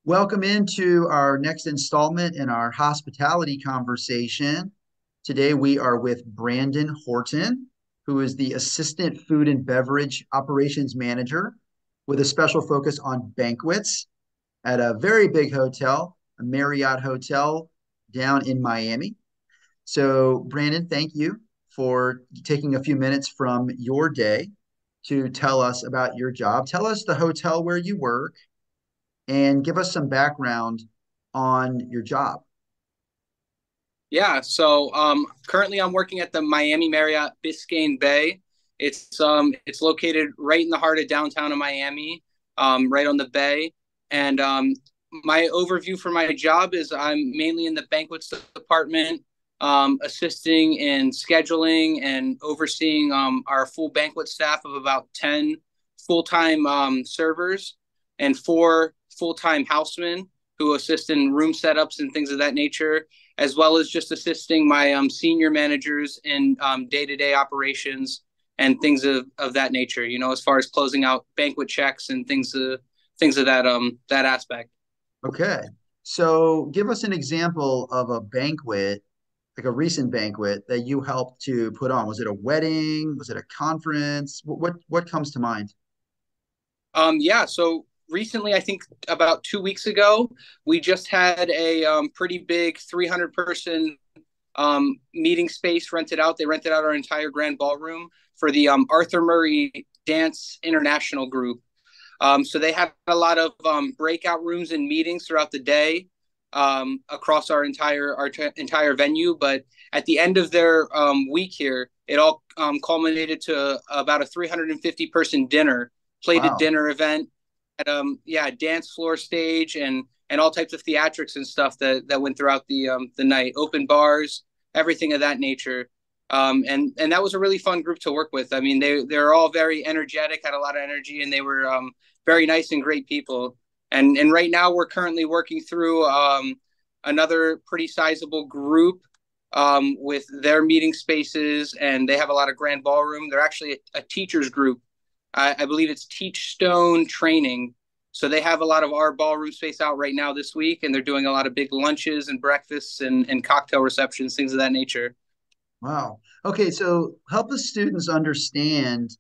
Welcome into our next installment in our hospitality conversation. Today we are with Brandon Horton, who is the Assistant Food and Beverage Operations Manager with a special focus on banquets at a very big hotel, a Marriott hotel down in Miami. So, Brandon, thank you for taking a few minutes from your day to tell us about your job. Tell us the hotel where you work and give us some background on your job. Yeah, so currently I'm working at the Miami Marriott Biscayne Bay. It's located right in the heart of downtown of Miami, right on the bay. And my overview for my job is I'm mainly in the banquets department, assisting in scheduling and overseeing our full banquet staff of about 10 full-time servers and 4 full-time housemen who assist in room setups and things of that nature, as well as just assisting my senior managers in day-to-day operations and things of that nature. You know, as far as closing out banquet checks and things of that aspect. Okay. So give us an example of a banquet, like a recent banquet that you helped to put on. Was it a wedding? Was it a conference? What comes to mind? Yeah, so recently, I think about 2 weeks ago, we just had a pretty big 300 person meeting space rented out. They rented out our entire grand ballroom for the Arthur Murray Dance International Group. So they have a lot of breakout rooms and meetings throughout the day across our entire venue. But at the end of their week here, it all culminated to about a 350 person dinner, plated Wow. dinner event at yeah, dance floor stage and all types of theatrics and stuff that went throughout the night, open bars, everything of that nature. And that was a really fun group to work with. I mean, they're all very energetic, had a lot of energy, and they were very nice and great people. And right now we're currently working through another pretty sizable group with their meeting spaces, and they have a lot of grand ballroom. They're actually a teachers group. I believe it's Teach Stone Training. So they have a lot of our ballroom space out right now this week, and they're doing a lot of big lunches and breakfasts and cocktail receptions, things of that nature. Wow. Okay, so help the students understand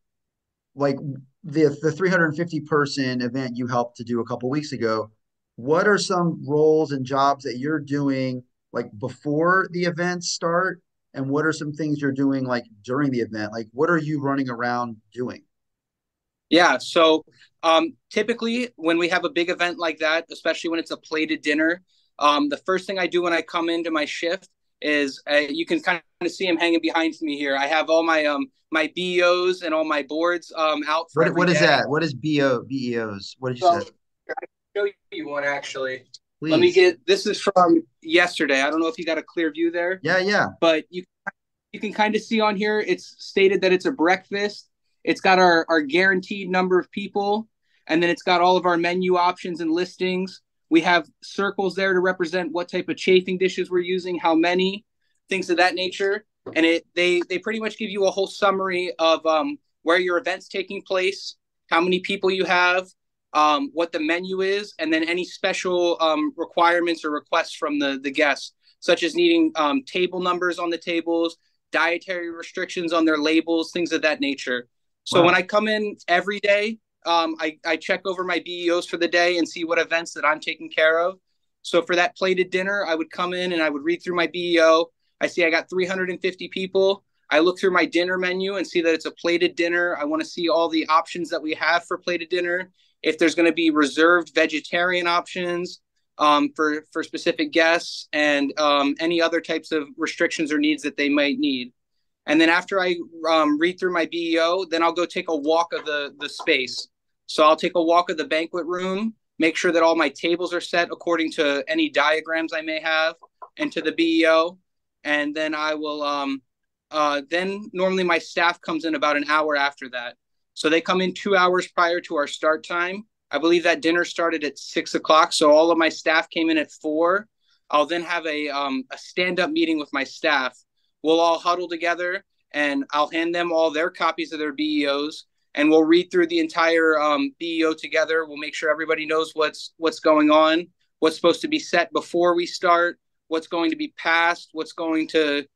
like the 350 person event you helped to do a couple weeks ago. What are some roles and jobs that you're doing like before the events start? And what are some things you're doing like during the event? Like what are you running around doing? Yeah. So typically, when we have a big event like that, especially when it's a plated dinner, the first thing I do when I come into my shift is you can kind of see them hanging behind me here. I have all my BOs and all my boards out for every What is day. that? What is BEOs? What did you So say? I can show you one actually. Let me Please. get this is from yesterday. I don't know if you got a clear view there, Yeah, yeah. but you can kind of see on here it's stated that it's a breakfast. It's got our guaranteed number of people, and then it's got all of our menu options and listings. We have circles there to represent what type of chafing dishes we're using, how many, things of that nature. And they pretty much give you a whole summary of where your event's taking place, how many people you have, what the menu is, and then any special requirements or requests from the guests, such as needing table numbers on the tables, dietary restrictions on their labels, things of that nature. So when Wow. I come in every day, I check over my BEOs for the day and see what events that I'm taking care of. So for that plated dinner, I would come in and I would read through my BEO. I see I got 350 people. I look through my dinner menu and see that it's a plated dinner. I want to see all the options that we have for plated dinner. If there's going to be reserved vegetarian options for specific guests and any other types of restrictions or needs that they might need. And then after I read through my BEO, then I'll go take a walk of the space. So I'll take a walk of the banquet room, make sure that all my tables are set according to any diagrams I may have into the BEO. And then I will, then normally my staff comes in about an hour after that. So they come in 2 hours prior to our start time. I believe that dinner started at 6 o'clock. So all of my staff came in at 4. I'll then have a stand up meeting with my staff. We'll all huddle together and I'll hand them all their copies of their BEOs and we'll read through the entire BEO together. We'll make sure everybody knows what's going on. what's supposed to be set before we start, what's going to be passed, what's going to,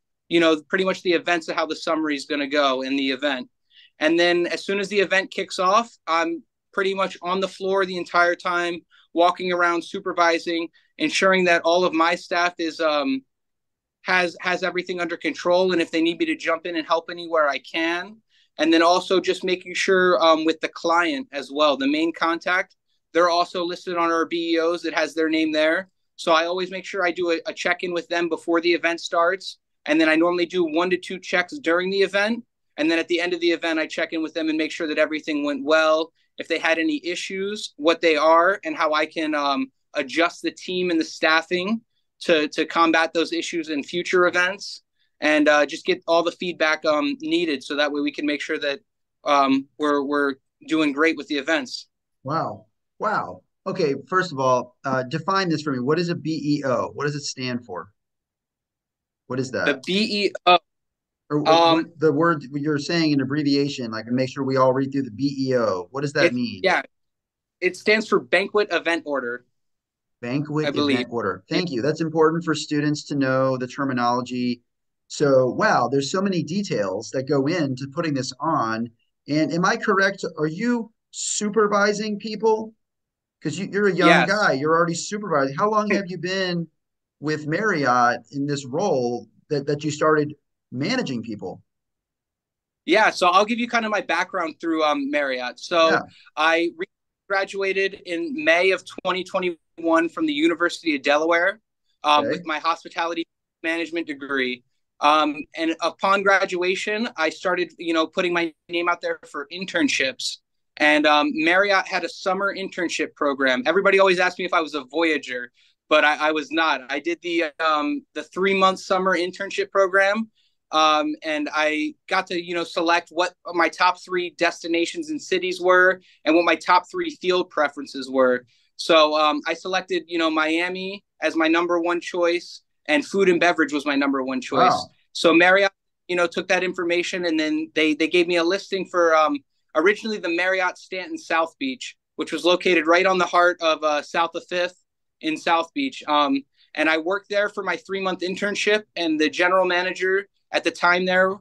pretty much the events of how the summary is going to go in the event. And then as soon as the event kicks off, I'm pretty much on the floor the entire time, walking around, supervising, ensuring that all of my staff is has everything under control. And if they need me to jump in and help anywhere, I can. And then also just making sure with the client as well, the main contact, they're also listed on our BEOs. It has their name there. So I always make sure I do a check-in with them before the event starts. And then I normally do 1 to 2 checks during the event. And then at the end of the event, I check in with them and make sure that everything went well. If they had any issues, what they are, and how I can adjust the team and the staffing to combat those issues in future events, and just get all the feedback needed, so that way we can make sure that we're doing great with the events. Wow. Wow. Okay, first of all, define this for me. What is a BEO? What does it stand for? What is The that? BEO. Or what the word you're saying, an abbreviation, like make sure we all read through the BEO. What does that It mean? Yeah, it stands for Banquet Event Order, I Banquet believe. event order. Yeah. Thank you. That's important for students to know the terminology. So, wow, there's so many details that go into putting this on. And am I correct? Are you supervising people? Because you're a young Yes. guy, you're already supervising. How long have you been with Marriott in this role that you started managing people? Yeah, so I'll give you kind of my background through Marriott. Yeah. So I graduated in May of 2021 from the University of Delaware with Okay. my hospitality management degree. And upon graduation, I started, putting my name out there for internships. And Marriott had a summer internship program. Everybody always asked me if I was a Voyager, but I was not. I did the 3 month summer internship program, and I got to select what my top 3 destinations and cities were, and what my top 3 field preferences were. So I selected Miami as my number one choice, and food and beverage was my number one choice. Wow. So Marriott took that information, and then they gave me a listing for originally the Marriott Stanton South Beach, which was located right on the heart of South of Fifth in South Beach. And I worked there for my 3 month internship, and the general manager at the time there,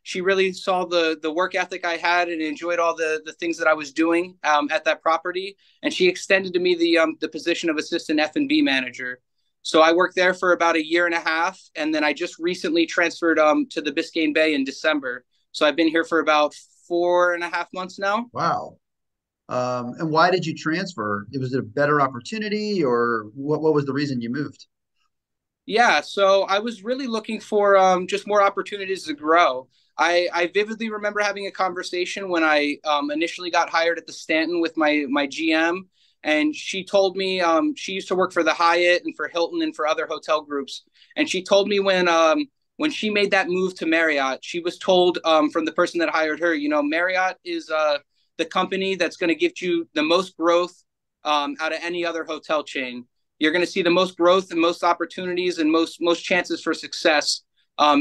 she really saw the work ethic I had and enjoyed all the things that I was doing at that property, and she extended to me the position of assistant F&B manager. So I worked there for about a year and a half, and then I just recently transferred to the Biscayne Bay in December. So I've been here for about 4.5 months now. Wow. And why did you transfer? It was a better opportunity, or what was the reason you moved? Yeah, so I was really looking for just more opportunities to grow. I vividly remember having a conversation when I initially got hired at the Stanton with my GM, and she told me she used to work for the Hyatt and for Hilton and for other hotel groups, and she told me when she made that move to Marriott, she was told from the person that hired her, Marriott is the company that's going to give you the most growth out of any other hotel chain. You're going to see the most growth and most opportunities and most chances for success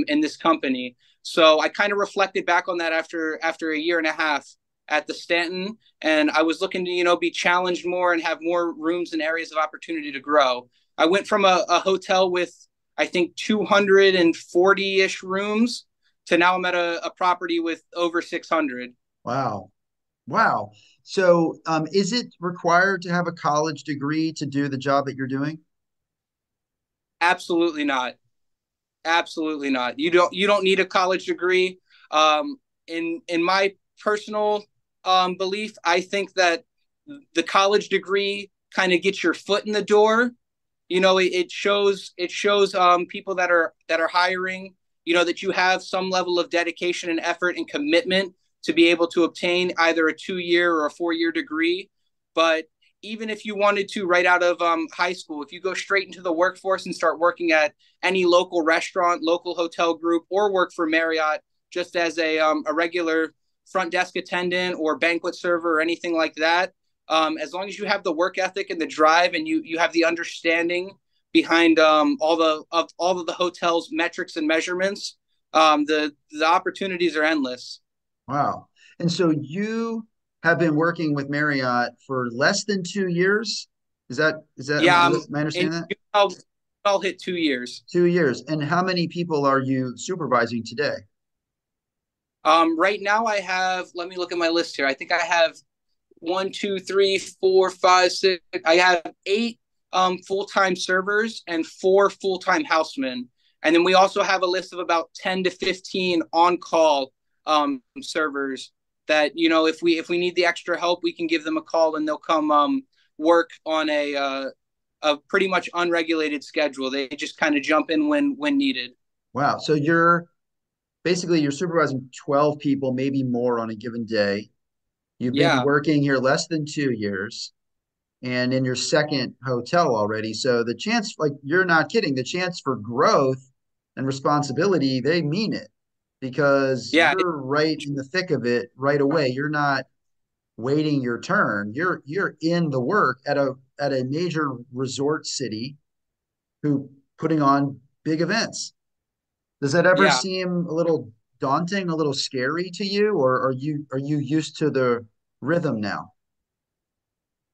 in this company. So I kind of reflected back on that after a year and a half at the Stanton, and I was looking to be challenged more and have more rooms and areas of opportunity to grow. I went from a hotel with I think 240-ish rooms to now I'm at a property with over 600. Wow. Wow. So, is it required to have a college degree to do the job that you're doing? Absolutely not. Absolutely not. You don't need a college degree. In my personal belief, I think that the college degree kind of gets your foot in the door. It shows people that are hiring, that you have some level of dedication and effort and commitment to be able to obtain either a 2 year or a 4 year degree. But even if you wanted to right out of high school, if you go straight into the workforce and start working at any local restaurant, local hotel group, or work for Marriott just as a regular front desk attendant or banquet server or anything like that, as long as you have the work ethic and the drive, and you have the understanding behind all of the hotel's metrics and measurements, the opportunities are endless. Wow. And so you have been working with Marriott for less than 2 years? Is that Yeah, am I and understanding that? I'll hit 2 years. 2 years. And how many people are you supervising today? Right now I have, let me look at my list here. I think I have one, two, three, four, five, six. I have eight full-time servers and four full-time housemen. And then we also have a list of about 10 to 15 on-call servers that, if we need the extra help, we can give them a call and they'll come work on a pretty much unregulated schedule. They just kind of jump in when needed. Wow. So you're supervising 12 people, maybe more on a given day. You've been Yeah, working here less than 2 years and in your second hotel already. So the chance, like you're not kidding, the chance for growth and responsibility, they mean it because yeah, you're right in the thick of it right away. You're not waiting your turn. You're in the work at a major resort city who putting on big events. Does that ever yeah. seem a little daunting, a little scary to you, or are you used to the rhythm now?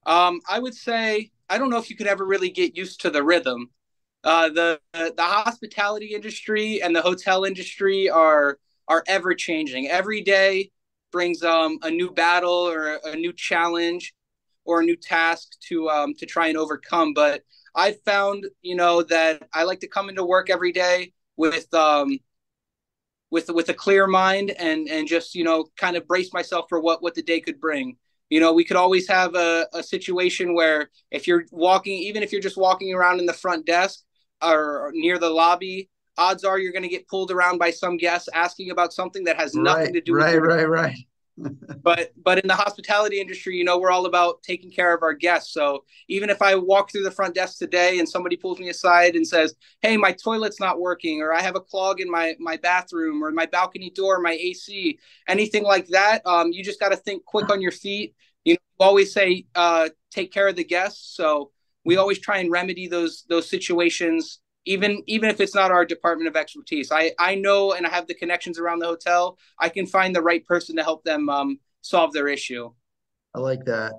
I would say I don't know if you could ever really get used to the rhythm. The hospitality industry and the hotel industry are ever changing. Every day brings a new battle or a new challenge or a new task to try and overcome. But I found that I like to come into work every day with a clear mind and just kind of brace myself for what the day could bring. We could always have a situation where if you're walking, even if you're just walking around in the front desk or near the lobby, odds are you're going to get pulled around by some guests asking about something that has nothing Right, to do with right, your. right, right. But in the hospitality industry, we're all about taking care of our guests. So even if I walk through the front desk today and somebody pulls me aside and says, "Hey, my toilet's not working," or "I have a clog in my bathroom," or "my balcony door, my AC," anything like that, you just got to think quick on your feet. Always say, take care of the guests. So we always try and remedy those situations, even if it's not our department of expertise. I know, and I have the connections around the hotel. I can find the right person to help them solve their issue. I like that.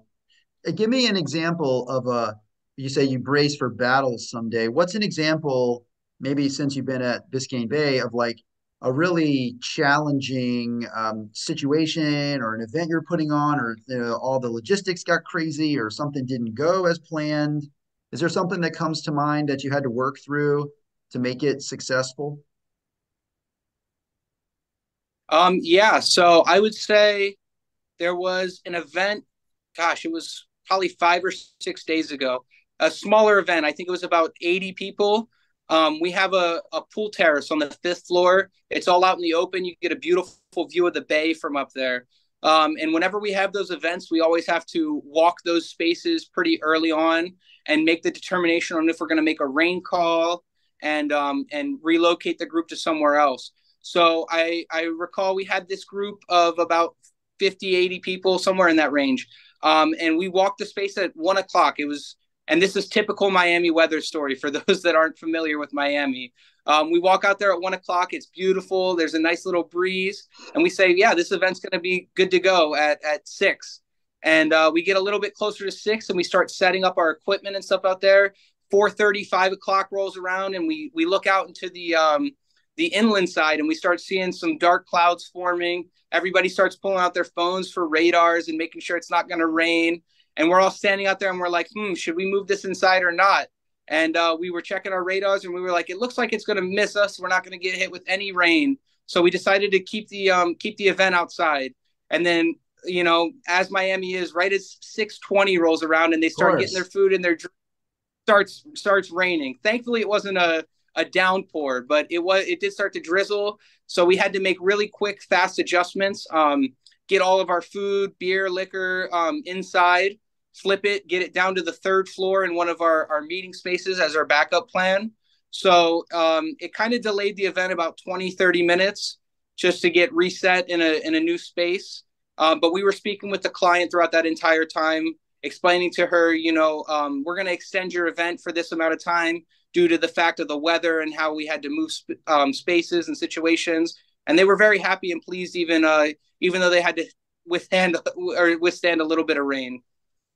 Give me an example of you say you brace for battles someday. What's an example, maybe since you've been at Biscayne Bay, of like a really challenging situation or an event you're putting on, or all the logistics got crazy, or something didn't go as planned? Is there something that comes to mind that you had to work through to make it successful? Yeah, so I would say there was an event. Gosh, it was probably 5 or 6 days ago. A smaller event. I think it was about 80 people. We have a pool terrace on the fifth floor. It's all out in the open. You get a beautiful view of the bay from up there. And whenever we have those events, we always have to walk those spaces pretty early on and make the determination on if we're going to make a rain call and relocate the group to somewhere else. So I recall we had this group of about 50, 80 people, somewhere in that range. And we walked the space at 1 o'clock. And this is typical Miami weather story for those that aren't familiar with Miami. We walk out there at 1 o'clock. It's beautiful. There's a nice little breeze. And we say, yeah, this event's going to be good to go at 6. And we get a little bit closer to 6 and we start setting up our equipment and stuff out there. 4:30, 5 o'clock rolls around and we look out into the inland side and we start seeing some dark clouds forming. Everybody starts pulling out their phones for radars and making sure it's not going to rain. And we're all standing out there and we're like, should we move this inside or not? And we were checking our radars and we were like, it looks like it's going to miss us. We're not going to get hit with any rain. So we decided to keep the event outside. And then, as Miami is, right as 6:20 rolls around and they Of start getting their course. food and their starts raining. Thankfully, it wasn't a downpour, but it did start to drizzle. So we had to make really quick, fast adjustments. Get all of our food, beer, liquor inside, flip it, get it down to the third floor in one of our meeting spaces as our backup plan. So it kind of delayed the event about 20, 30 minutes just to get reset in a new space. But we were speaking with the client throughout that entire time, explaining to her, we're going to extend your event for this amount of time due to the fact of the weather and how we had to move spaces and situations. And they were very happy and pleased, even though they had to withstand a little bit of rain.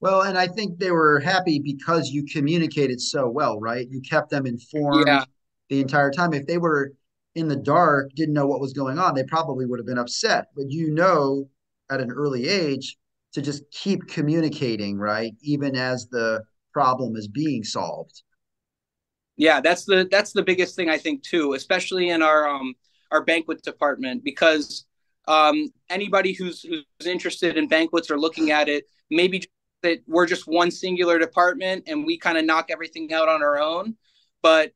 Well, and I think they were happy because you communicated so well, right? You kept them informed Yeah. the entire time. If they were in the dark, didn't know what was going on, they probably would have been upset. But at an early age to just keep communicating, right? Even as the problem is being solved. Yeah, that's the biggest thing I think too, especially in our banquet department, because anybody who's interested in banquets or looking at it, maybe that we're just one singular department and we kind of knock everything out on our own. But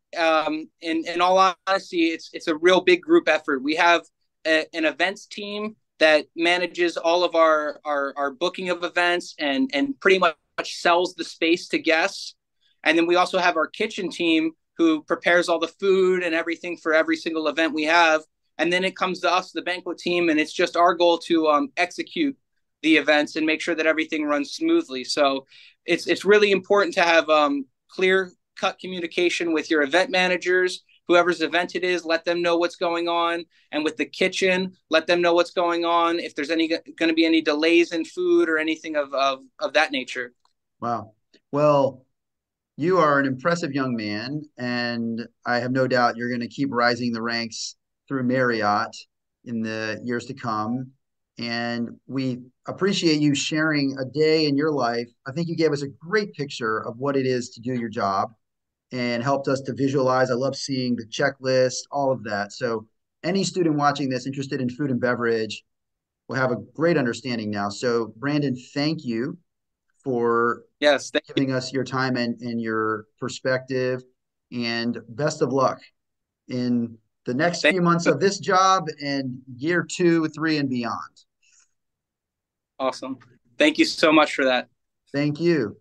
in all honesty, it's a real big group effort. We have an events team that manages all of our booking of events and pretty much sells the space to guests. And then we also have our kitchen team who prepares all the food and everything for every single event we have. And then it comes to us, the banquet team, and it's just our goal to execute the events and make sure that everything runs smoothly. So it's really important to have clear cut communication with your event managers, whoever's event it is, let them know what's going on, and with the kitchen, let them know what's going on. If there's any going to be any delays in food or anything of that nature. Wow. Well, you are an impressive young man, and I have no doubt you're going to keep rising the ranks through Marriott in the years to come. And we appreciate you sharing a day in your life. I think you gave us a great picture of what it is to do your job and helped us to visualize. I love seeing the checklist, all of that. So, any student watching this interested in food and beverage will have a great understanding now. So, Brandon, thank you for Yes, thank you. giving us your time and your perspective. And best of luck in the next Thank few months you. of this job and year 2, 3, and beyond. Awesome. Thank you so much for that. Thank you.